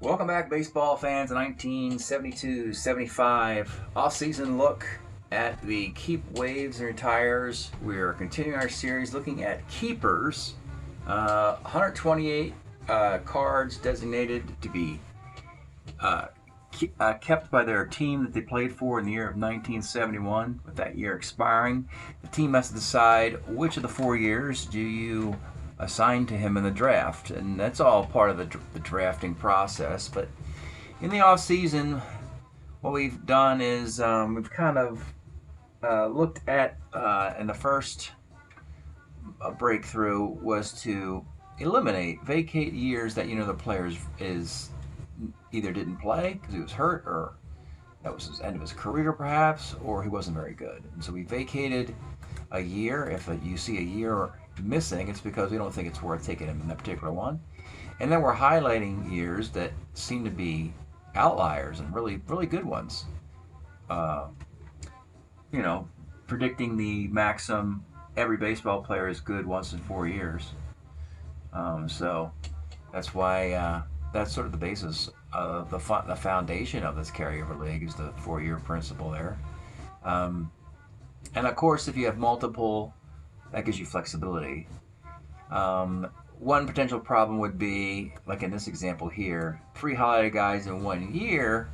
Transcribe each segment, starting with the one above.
Welcome back, baseball fans. 1972-75 off-season look at the keep waves and retires. We are continuing our series looking at keepers. 128 cards designated to be kept by their team that they played for in the year of 1971. With that year expiring, the team has to decide which of the 4 years do you assigned to him in the draft, and that's all part of the drafting process. But in the off season, what we've done is we've kind of looked at and the first breakthrough was to vacate years that the player is either didn't play because he was hurt, or that was his end of his career perhaps, or he wasn't very good. And so we vacated a year. If you see a year missing, it's because we don't think it's worth taking him in that particular one. And then we're highlighting years that seem to be outliers and really, really good ones. Predicting the maxim, every baseball player is good once in 4 years. So that's why that's sort of the basis of the foundation of this carryover league is the 4-year principle there. And of course, if you have multiple, that gives you flexibility. One potential problem would be, like in this example here, 3 highlighted guys in 1 year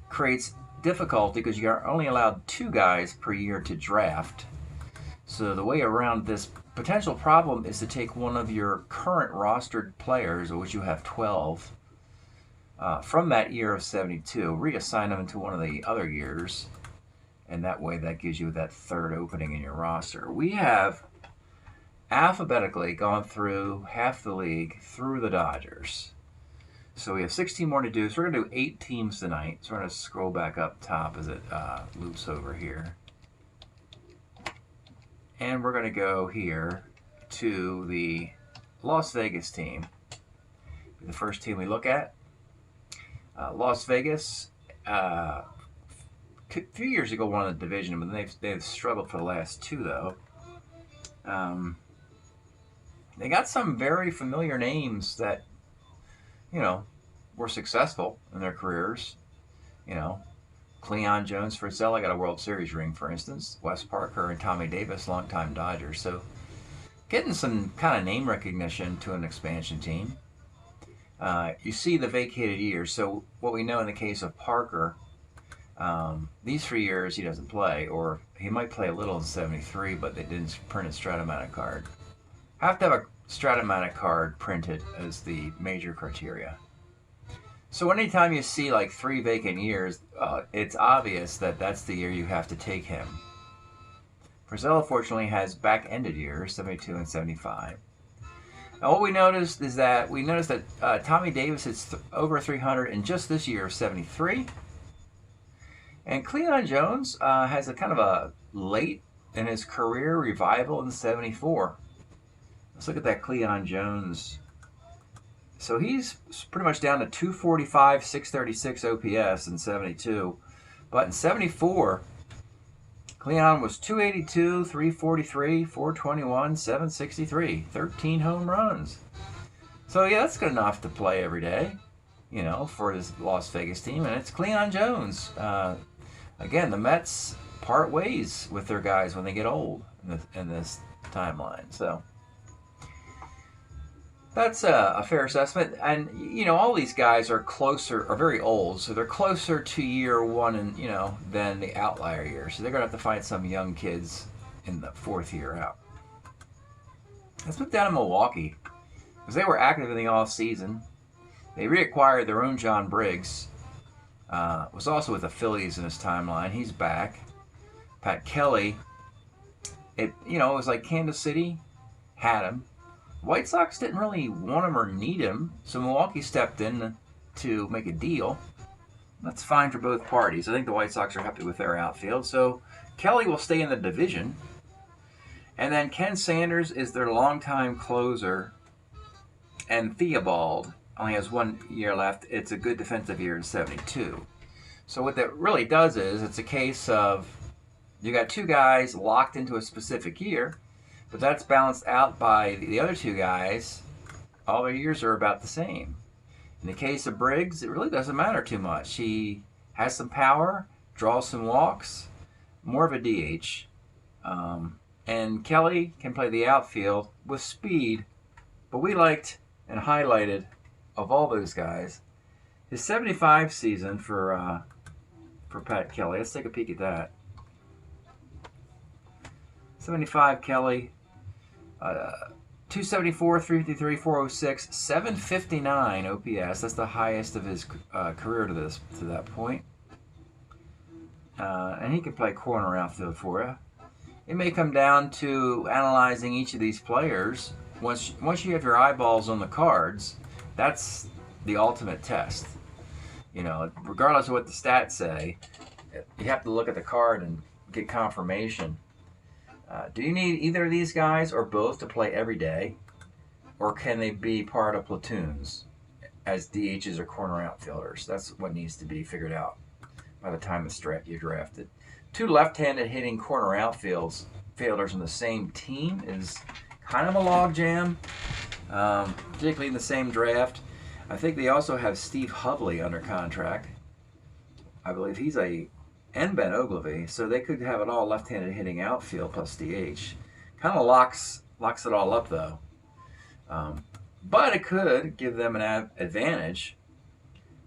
creates difficulty because you are only allowed 2 guys per year to draft. So the way around this potential problem is to take one of your current rostered players, of which you have 12, from that year of 72, reassign them into one of the other years, and that way that gives you that third opening in your roster. We have alphabetically gone through half the league through the Dodgers. So we have 16 more to do. So we're going to do 8 teams tonight. So we're going to scroll back up top as it loops over here. And we're going to go here to the Las Vegas team. The first team we look at. Las Vegas, a few years ago won the division, but they've struggled for the last 2, though. They got some very familiar names that, were successful in their careers. Cleon Jones for Zella got a World Series ring, for instance. Wes Parker and Tommy Davis, longtime Dodgers. So getting some kind of name recognition to an expansion team. You see the vacated years. So what we know in the case of Parker, these 3 years he doesn't play, or he might play a little in 73, but they didn't print a Strat-O-Matic card. Have to have a Strat-O-Matic card printed as the major criteria. So anytime you see like 3 vacant years, it's obvious that that's the year you have to take him. Frizella fortunately has back-ended years, 72 and 75. Now what we noticed is that Tommy Davis hits over 300 in just this year of 73. And Cleon Jones has a kind of a late in his career revival in 74. Let's look at that Cleon Jones. So he's pretty much down to 245, 636 OPS in 72. But in 74, Cleon was 282, 343, 421, 763. 13 home runs. So yeah, that's good enough to play every day, for this Las Vegas team. And it's Cleon Jones. Again, the Mets part ways with their guys when they get old in this timeline. So that's a fair assessment. And, all these guys are very old, so they're closer to year 1 and, than the outlier year. So they're going to have to find some young kids in the 4th year out. Let's look down at Milwaukee, because they were active in the off season. They reacquired their own John Briggs. Was also with the Phillies in his timeline. He's back. Pat Kelly. It was like Kansas City had him. White Sox didn't really want him or need him, so Milwaukee stepped in to make a deal. That's fine for both parties. I think the White Sox are happy with their outfield. So Kelly will stay in the division. And then Ken Sanders is their longtime closer. And Theobald only has 1 year left. It's a good defensive year in 72. So what that really does is it's a case of you got 2 guys locked into a specific year, but that's balanced out by the other 2 guys. All their years are about the same. In the case of Briggs, it really doesn't matter too much. He has some power, draws some walks, more of a DH. And Kelly can play the outfield with speed, but we liked and highlighted, of all those guys, his 75 season for Pat Kelly. Let's take a peek at that. 75 Kelly, 274, 353, 406, 759 OPS. That's the highest of his career to that point. And he can play corner outfield for you. It may come down to analyzing each of these players. Once you have your eyeballs on the cards, that's the ultimate test. You know, regardless of what the stats say, you have to look at the card and get confirmation. Do you need either of these guys or both to play every day? Or can they be part of platoons as DHs or corner outfielders? That's what needs to be figured out by the time you're drafted. Two left-handed hitting corner outfielders in the same team is kind of a logjam, particularly in the same draft. I think they also have Steve Hovley under contract. I believe he's and Ben Ogilvy, so they could have it all left-handed hitting outfield plus DH. Kind of locks it all up though. But it could give them an advantage,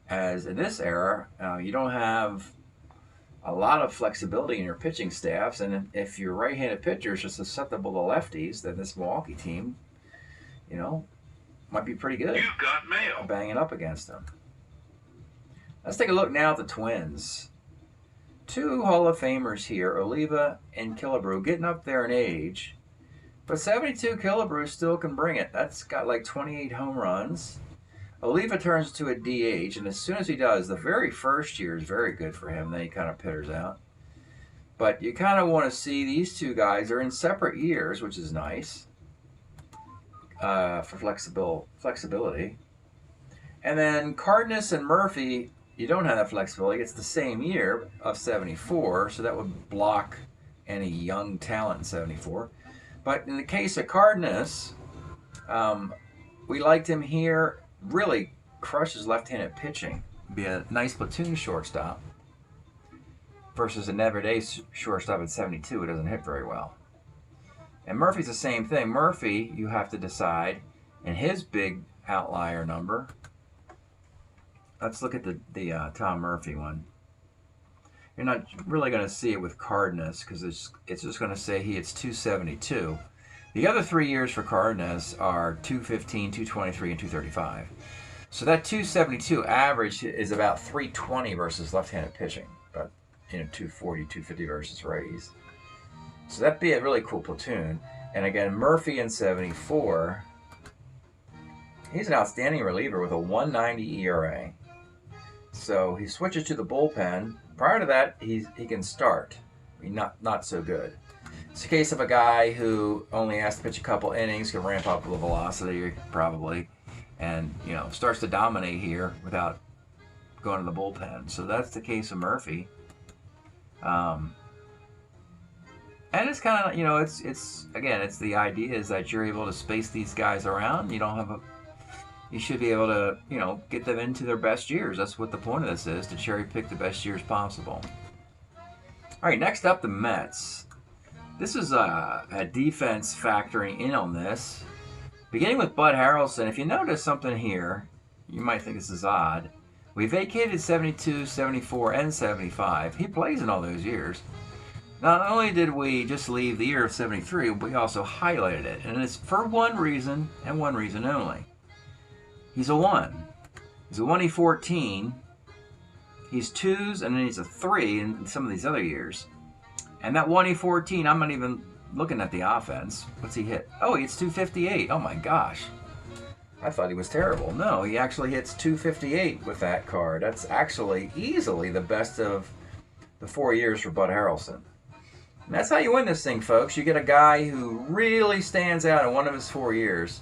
as in this era, you don't have a lot of flexibility in your pitching staffs, and if your right-handed pitchers are susceptible to lefties, then this Milwaukee team, you know, might be pretty good. You've got mail. Banging up against them. Let's take a look now at the Twins. Two Hall of Famers here, Oliva and Killebrew, getting up there in age. But 72 Killebrew still can bring it. That's got like 28 home runs. Oliva turns to a DH, and as soon as he does, the very first year is very good for him. Then he kind of pitters out. But you kind of want to see these two guys are in separate years, which is nice for flexibility. And then Cardenas and Murphy, you don't have that flexibility. It's the same year of 74, so that would block any young talent in 74. But in the case of Cardenas, we liked him here. Really crushes left-handed pitching. Be a nice platoon shortstop versus an everyday shortstop at 72 who doesn't hit very well. And Murphy's the same thing. Murphy, you have to decide, in his big outlier number. Let's look at the Tom Murphy one. You're not really going to see it with Cardenas because it's just going to say he hits 272. The other 3 years for Cardenas are 215, 223, and 235. So that 272 average is about 320 versus left-handed pitching, but 240, 250 versus righties. So that'd be a really cool platoon. And again, Murphy in 74, he's an outstanding reliever with a 1.90 ERA. So he switches to the bullpen. Prior to that, he can start. I mean, not so good. It's a case of a guy who only has to pitch a couple innings, can ramp up the velocity probably, and starts to dominate here without going to the bullpen. So that's the case of Murphy. And it's kind of it's the idea is that you're able to space these guys around. You should be able to get them into their best years. That's what the point of this is, to cherry pick the best years possible. All right, next up, the Mets. This is a defense factoring in on this. Beginning with Bud Harrelson, if you notice something here, you might think this is odd. We vacated 72, 74, and 75. He plays in all those years. Not only did we just leave the year of 73, we also highlighted it. And it's for one reason, and one reason only. He's a 1. He's a 1E14. He's 2s, and then he's a 3 in some of these other years. And that 1E14, I'm not even looking at the offense. What's he hit? Oh, he hits 258. Oh my gosh. I thought he was terrible. No, he actually hits 258 with that card. That's actually easily the best of the 4 years for Bud Harrelson. And that's how you win this thing, folks. You get a guy who really stands out in one of his 4 years.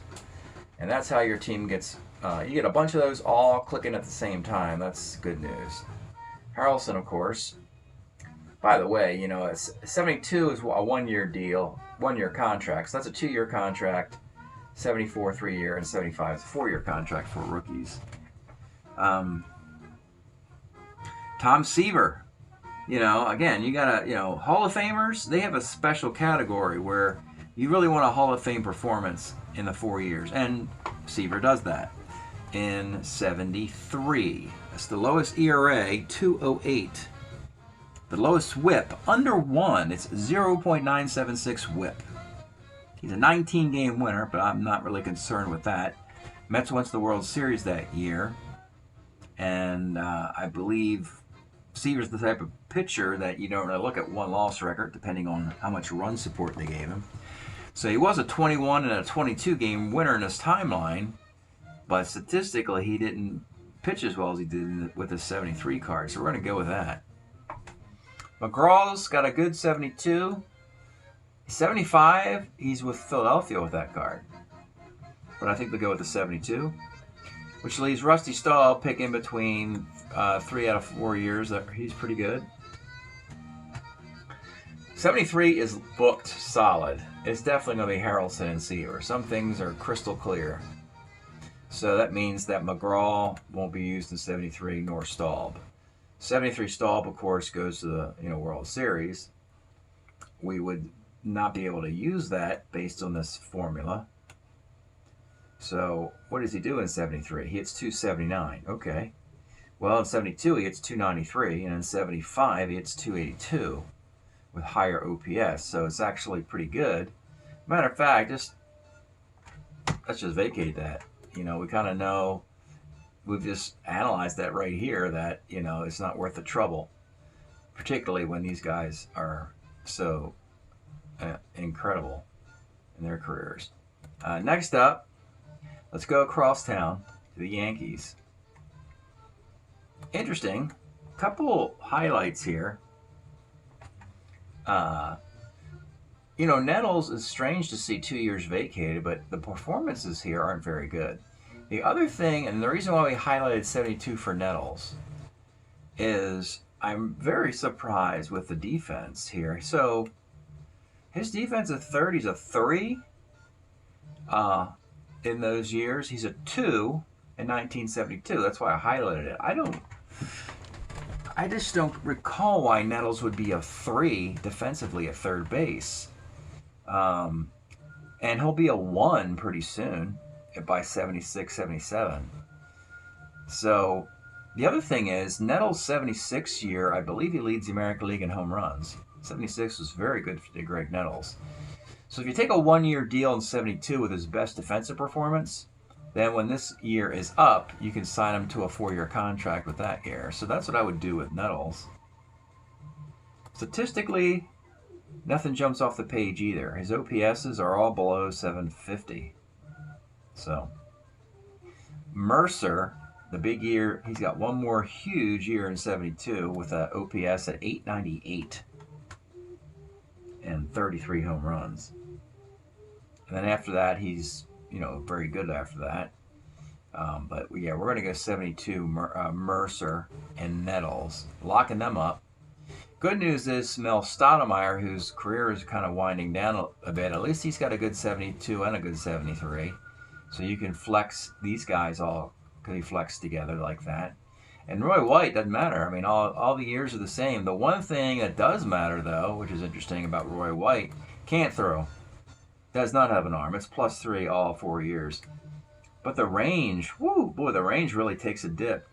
And that's how your team gets, you get a bunch of those all clicking at the same time. That's good news. Harrelson, of course. By the way, 72 is a 1-year deal, 1-year contract. So that's a 2-year contract. 74, 3-year, and 75 is a 4-year contract for rookies. Tom Seaver. Again, you got to, Hall of Famers, they have a special category where you really want a Hall of Fame performance in the 4 years. And Seaver does that in 73. That's the lowest ERA, 208. The lowest whip, under 1. It's 0.976 whip. He's a 19-game winner, but I'm not really concerned with that. Mets went to the World Series that year. And I believe Seaver's the type of pitcher that you don't really look at one-loss record, depending on how much run support they gave him. So he was a 21 and a 22-game winner in his timeline, but statistically he didn't pitch as well as he did with his 73 card. So we're going to go with that. McGraw's got a good 72. 75, he's with Philadelphia with that card. But I think they'll go with the 72. Which leaves Rusty Stahl pick in between 3 out of 4 years. He's pretty good. 73 is booked solid. It's definitely going to be Harrelson and Seaver. Some things are crystal clear. So that means that McGraw won't be used in 73, nor Staub. 73 Staub, of course, goes to the World Series. We would not be able to use that based on this formula. So what does he do in 73? He hits 279. Okay. Well, in 72 he hits 293, and in 75 he hits 282 with higher OPS. So it's actually pretty good. Matter of fact, let's just vacate that. We kind of know. We've just analyzed that right here. That it's not worth the trouble, particularly when these guys are so incredible in their careers. Next up. Let's go across town to the Yankees. Interesting. Couple highlights here. Nettles is strange to see 2 years vacated, but the performances here aren't very good. The other thing, and the reason why we highlighted 72 for Nettles, is I'm very surprised with the defense here. So his defensive 30 is a 3. In those years, he's a 2 in 1972. That's why I highlighted it. I just don't recall why Nettles would be a 3 defensively at third base. And he'll be a 1 pretty soon by 76, 77. So the other thing is, Nettles' 76 year, I believe he leads the American League in home runs. 76 was very good for Greg Nettles. So if you take a 1-year deal in 72 with his best defensive performance, then when this year is up, you can sign him to a 4-year contract with that year. So that's what I would do with Nettles. Statistically, nothing jumps off the page either. His OPSs are all below 750. So Mercer, the big year, he's got one more huge year in 72 with an OPS at 898 and 33 home runs. And then after that, he's, very good after that. But yeah, we're going to go 72 Mercer and Nettles, locking them up. Good news is Mel Stoudemire, whose career is kind of winding down a bit, at least he's got a good 72 and a good 73. So you can flex these guys all, because he flexed together like that. And Roy White doesn't matter. I mean, all the years are the same. The one thing that does matter, though, which is interesting about Roy White, can't throw. Does not have an arm. It's +3 all 4 years. But the range, the range really takes a dip.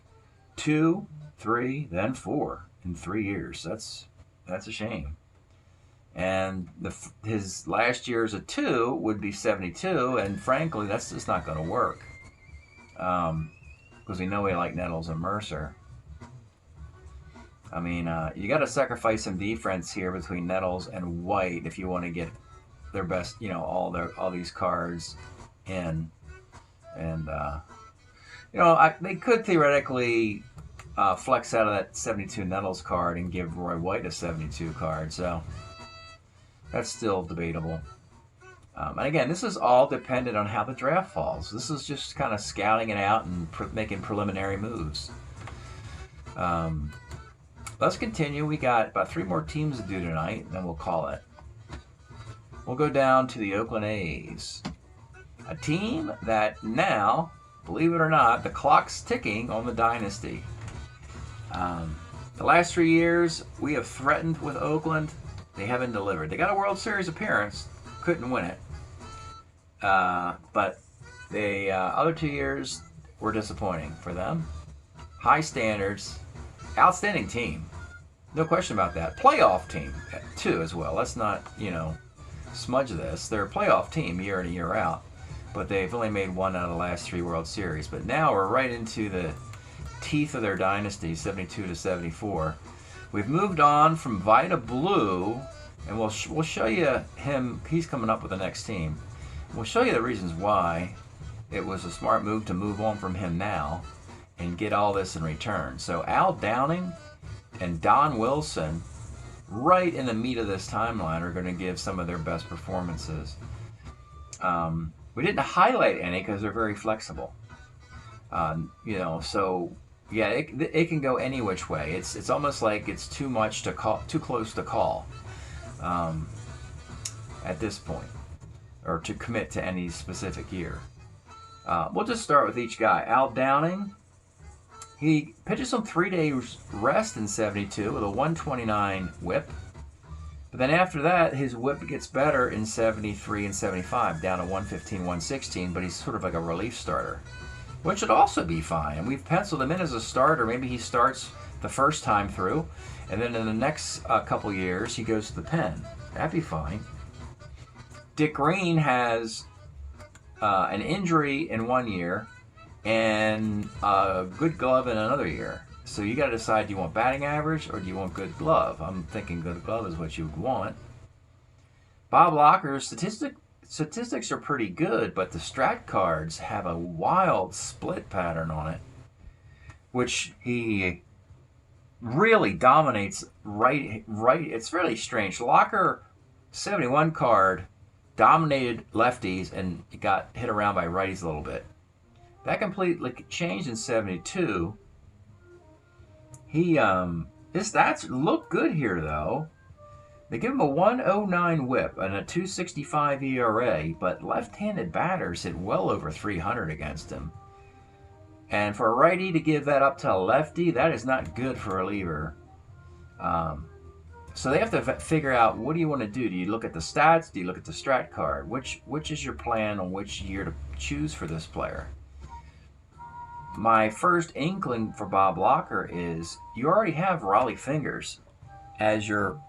2, 3, then 4 in 3 years. That's a shame. And his last year as a 2 would be 72, and frankly, that's just not going to work. Because we know we like Nettles and Mercer. I mean, you got to sacrifice some defense here between Nettles and White if you want to get their best, all these cards in. And they could theoretically flex out of that 72 Nettles card and give Roy White a 72 card. So that's still debatable. And again, this is all dependent on how the draft falls. This is just kind of scouting it out and making preliminary moves. Let's continue. We got about 3 more teams to do tonight, and then we'll call it. We'll go down to the Oakland A's. A team that now believe it or not, the clock's ticking on the dynasty. The last 3 years, we have threatened with Oakland. They haven't delivered. They got a World Series appearance, couldn't win it. But the other 2 years were disappointing for them. High standards, outstanding team. No question about that. Playoff team, too, as well. Let's not, smudge this. They're a playoff team year in and year out. But they've only made one out of the last 3 World Series. But now we're right into the teeth of their dynasty, 72 to 74. We've moved on from Vida Blue, and we'll show you him. He's coming up with the next team. We'll show you the reasons why it was a smart move to move on from him now and get all this in return. So Al Downing and Don Wilson, right in the meat of this timeline, are going to give some of their best performances. We didn't highlight any because they're very flexible. So yeah, it can go any which way. It's almost like it's too much to call, too close to call at this point, or to commit to any specific year. We'll just start with each guy. Al Downing, he pitches on 3 days rest in 72 with a 129 whip. But then after that, his whip gets better in 73 and 75, down to 115, 116, but he's sort of like a relief starter, which should also be fine. And we've penciled him in as a starter. Maybe he starts the first time through, and then in the next couple years, he goes to the pen. That'd be fine. Dick Green has an injury in 1 year and a good glove in another year. So you got to decide, do you want batting average or do you want good glove? I'm thinking good glove is what you would want. Bob Locker's statistics are pretty good, but the Strat cards have a wild split pattern on it, which he really dominates right. It's really strange. Locker 71 card dominated lefties and got hit around by righties a little bit. That completely changed in 72. His stats look good here, though. They give him a 109 whip and a 265 ERA, but left-handed batters hit well over 300 against him. And for a righty to give that up to a lefty, that is not good for a reliever. So they have to figure out, what do you want to do? Do you look at the stats? Do you look at the Strat card? Which is your plan on which year to choose for this player? My first inkling for Bob Locker is you already have Raleigh Fingers as your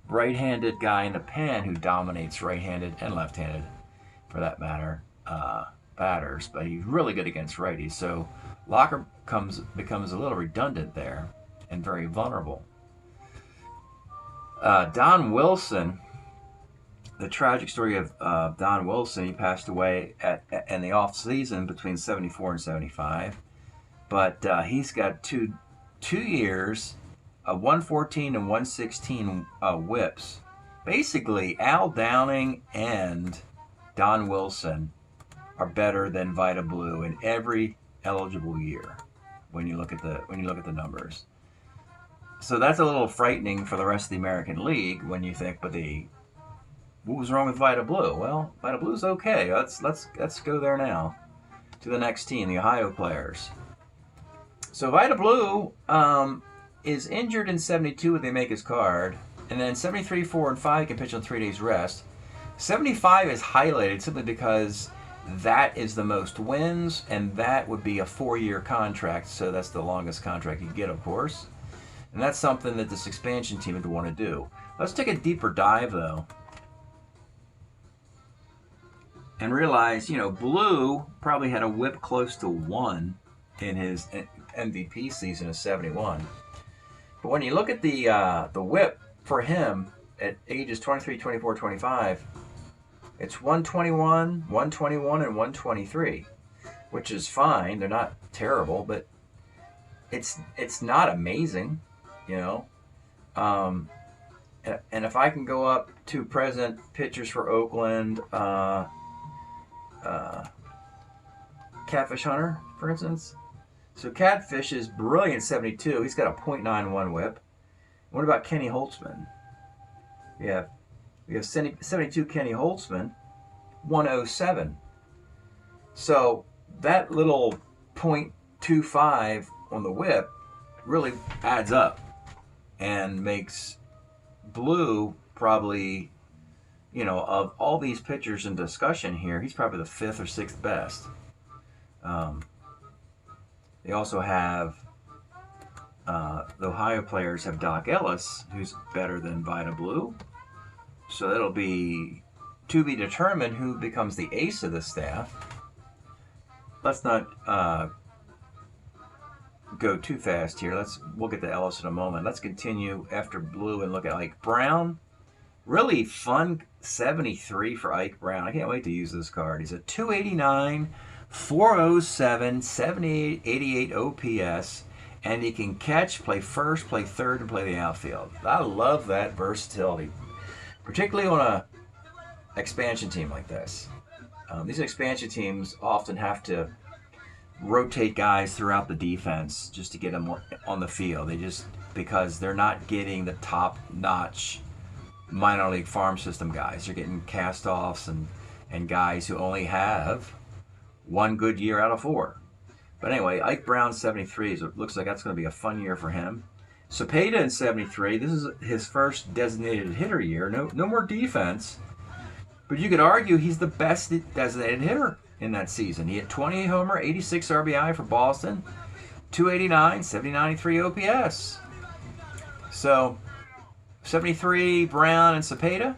right-handed guy in the pen who dominates right-handed and left-handed, for that matter, batters. But he's really good against righties. So Locker becomes a little redundant there and very vulnerable. Don Wilson, the tragic story of Don Wilson, he passed away in the off season between 74 and 75. But he's got two years, 114 and 116 whips. Basically, Al Downing and Don Wilson are better than Vida Blue in every eligible year when you look at the numbers. So that's a little frightening for the rest of the American League when you think, what was wrong with Vida Blue? Well, Vida Blue's okay. Let's go there now to the next team, the Ohio players. So Vida Blue is injured in 72 when they make his card, and then 73, 4, and 5 can pitch on 3 days rest. 75 is highlighted simply because that is the most wins, and that would be a 4-year contract, so that's the longest contract you get, of course. And that's something that this expansion team would want to do. Let's take a deeper dive, though, and realize, Blue probably had a whip close to 1 in his MVP season of 71. But when you look at the whip for him at ages 23, 24, 25, it's 121, 121, and 123, which is fine. They're not terrible, but it's not amazing, And if I can go up to present pitchers for Oakland, Catfish Hunter, for instance. So Catfish is brilliant 72. He's got a .91 whip. What about Kenny Holtzman? We have 72 Kenny Holtzman, 107. So that little 0.25 on the whip really adds up and makes Blue probably, of all these pitchers in discussion here, he's probably the 5th or 6th best. They also have the Ohio players have Doc Ellis, who's better than Vida Blue. So that'll be to be determined who becomes the ace of the staff. Let's not go too fast here. We'll get to Ellis in a moment. Let's continue after Blue and look at Ike Brown. Really fun 73 for Ike Brown. I can't wait to use this card. He's a 289, 407, 88 OPS, and he can catch, play first, play third, and play the outfield. I love that versatility, particularly on a expansion team like this. These expansion teams often have to rotate guys throughout the defense just to get them on the field. Because they're not getting the top-notch minor league farm system guys. They're getting cast-offs and guys who only have one good year out of 4. But anyway, Ike Brown 73, so it looks like that's going to be a fun year for him. Cepeda in 73, this is his first designated hitter year. No more defense. But you could argue he's the best designated hitter in that season. He hit 28 homer, 86 RBI for Boston, 289, 793 OPS. So 73, Brown and Cepeda.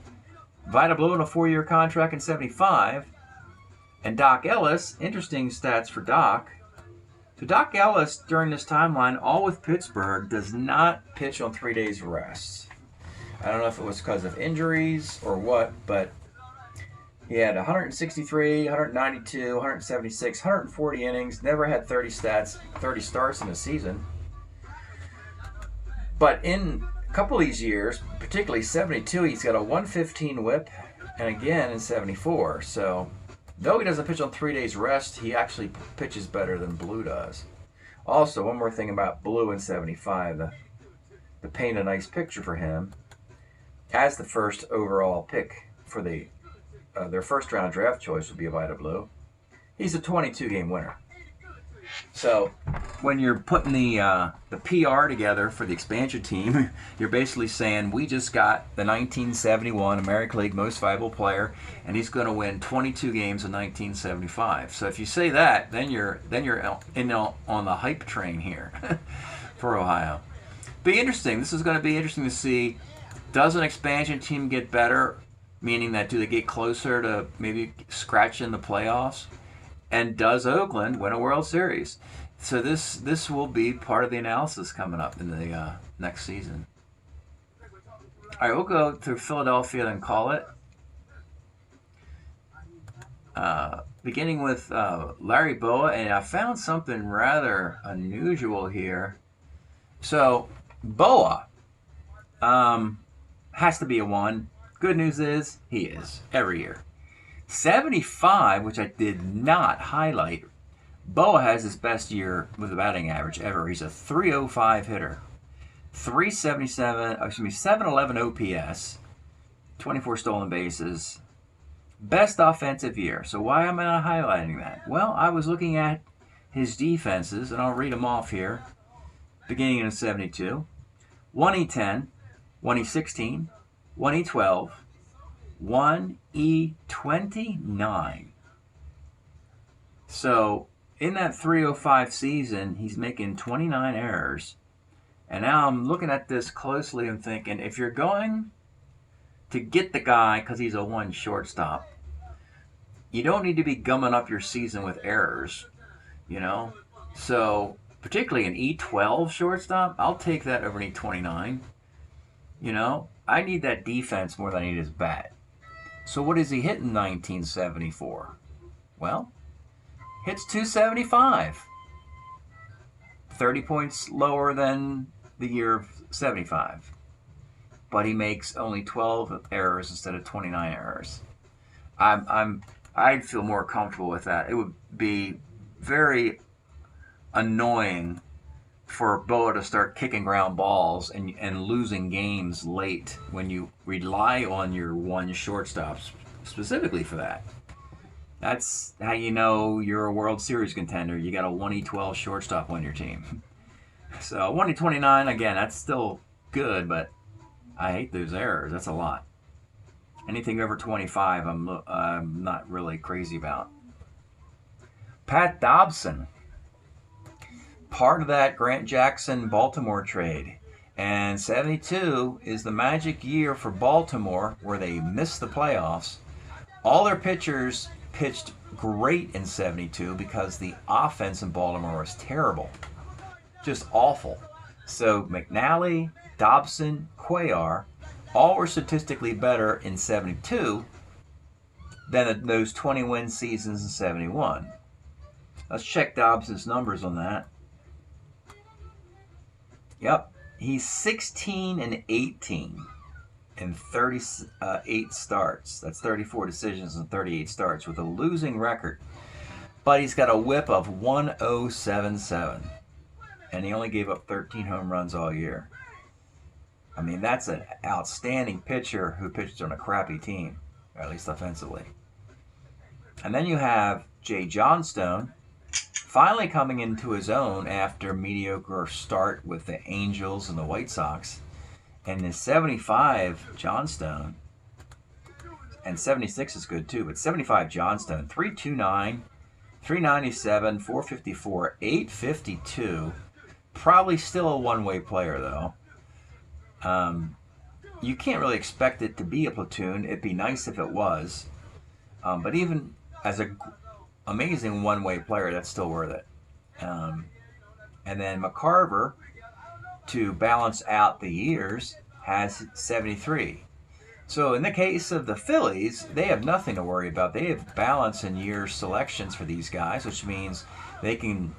Vida Blue in a 4-year contract in 75. And Doc Ellis, interesting stats for Doc. So Doc Ellis, during this timeline, all with Pittsburgh, does not pitch on 3 days rest. I don't know if it was because of injuries or what, but he had 163, 192, 176, 140 innings, never had 30 starts in a season. But in a couple of these years, particularly 72, he's got a 115 whip, and again in 74. So though he doesn't pitch on 3 days rest, he actually pitches better than Blue does. Also, one more thing about Blue in 75, to paint a nice picture for him, as the first overall pick for their first round draft choice would be Vida Blue. He's a 22-game winner. So when you're putting the PR together for the expansion team, you're basically saying we just got the 1971 American League Most Valuable Player, and he's going to win 22 games in 1975. So if you say that, then you're on the hype train here for Ohio. Be interesting. This is going to be interesting to see. Does an expansion team get better? Meaning that do they get closer to maybe scratching the playoffs? And does Oakland win a World Series? So this will be part of the analysis coming up in the next season. All right, we'll go to Philadelphia and call it. Beginning with Larry Bowa, and I found something rather unusual here. So Bowa has to be a 1. Good news is he is every year. 75, which I did not highlight. Bowa has his best year with a batting average ever. He's a 305 hitter. 711 OPS, 24 stolen bases. Best offensive year. So why am I not highlighting that? Well, I was looking at his defenses, and I'll read them off here. Beginning in 72. 1E10, 1E16, 1E12, 1E29. So in that 305 season, he's making 29 errors. And now I'm looking at this closely and thinking, if you're going to get the guy because he's a 1 shortstop, you don't need to be gumming up your season with errors, So particularly an E12 shortstop, I'll take that over an E29. I need that defense more than I need his bat. So what does he hit in 1974? Well, hits 275. 30 points lower than the year of 75. But he makes only 12 errors instead of 29 errors. I'd feel more comfortable with that. It would be very annoying for Bowa to start kicking ground balls and losing games late when you rely on your 1 shortstop specifically for that. That's how you know you're a World Series contender. You got a 1E12 shortstop on your team. So 1E29, again, that's still good, but I hate those errors. That's a lot. Anything over 25, I'm not really crazy about. Pat Dobson, part of that Grant Jackson Baltimore trade. And 72 is the magic year for Baltimore where they missed the playoffs. All their pitchers pitched great in 72 because the offense in Baltimore was terrible. Just awful. So McNally, Dobson, Cuellar, all were statistically better in 72 than those 20-win seasons in 71. Let's check Dobson's numbers on that. Yep, he's 16-18 in 38 starts. That's 34 decisions and 38 starts with a losing record. But he's got a whip of 1.077. And he only gave up 13 home runs all year. I mean, that's an outstanding pitcher who pitched on a crappy team, or at least offensively. And then you have Jay Johnstone, finally coming into his own after a mediocre start with the Angels and the White Sox. And his 75 Johnstone, and 76 is good too, but 75 Johnstone, 329, 397, 454, 852. Probably still a one-way player, though. You can't really expect it to be a platoon. It'd be nice if it was. But even as an amazing one-way player, that's still worth it. And then McCarver, to balance out the years, has 73. So in the case of the Phillies, they have nothing to worry about. They have balance in year selections for these guys, which means they can...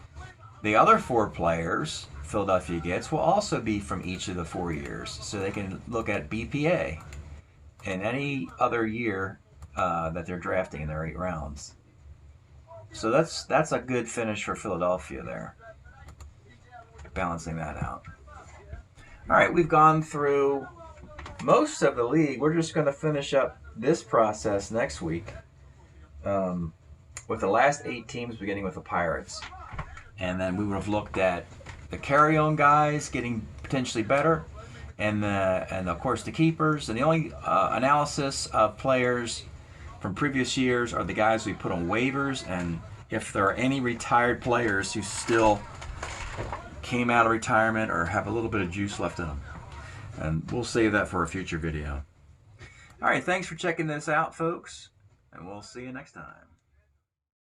The other 4 players Philadelphia gets will also be from each of the 4 years. So they can look at BPA in any other year that they're drafting in their 8 rounds. So that's a good finish for Philadelphia there, balancing that out. All right, we've gone through most of the league. We're just going to finish up this process next week with the last 8 teams, beginning with the Pirates. And then we would have looked at the carry-on guys getting potentially better, and of course the keepers. And the only analysis of players from previous years are the guys we put on waivers, and if there are any retired players who still came out of retirement or have a little bit of juice left in them. And we'll save that for a future video. All right, thanks for checking this out, folks, and we'll see you next time.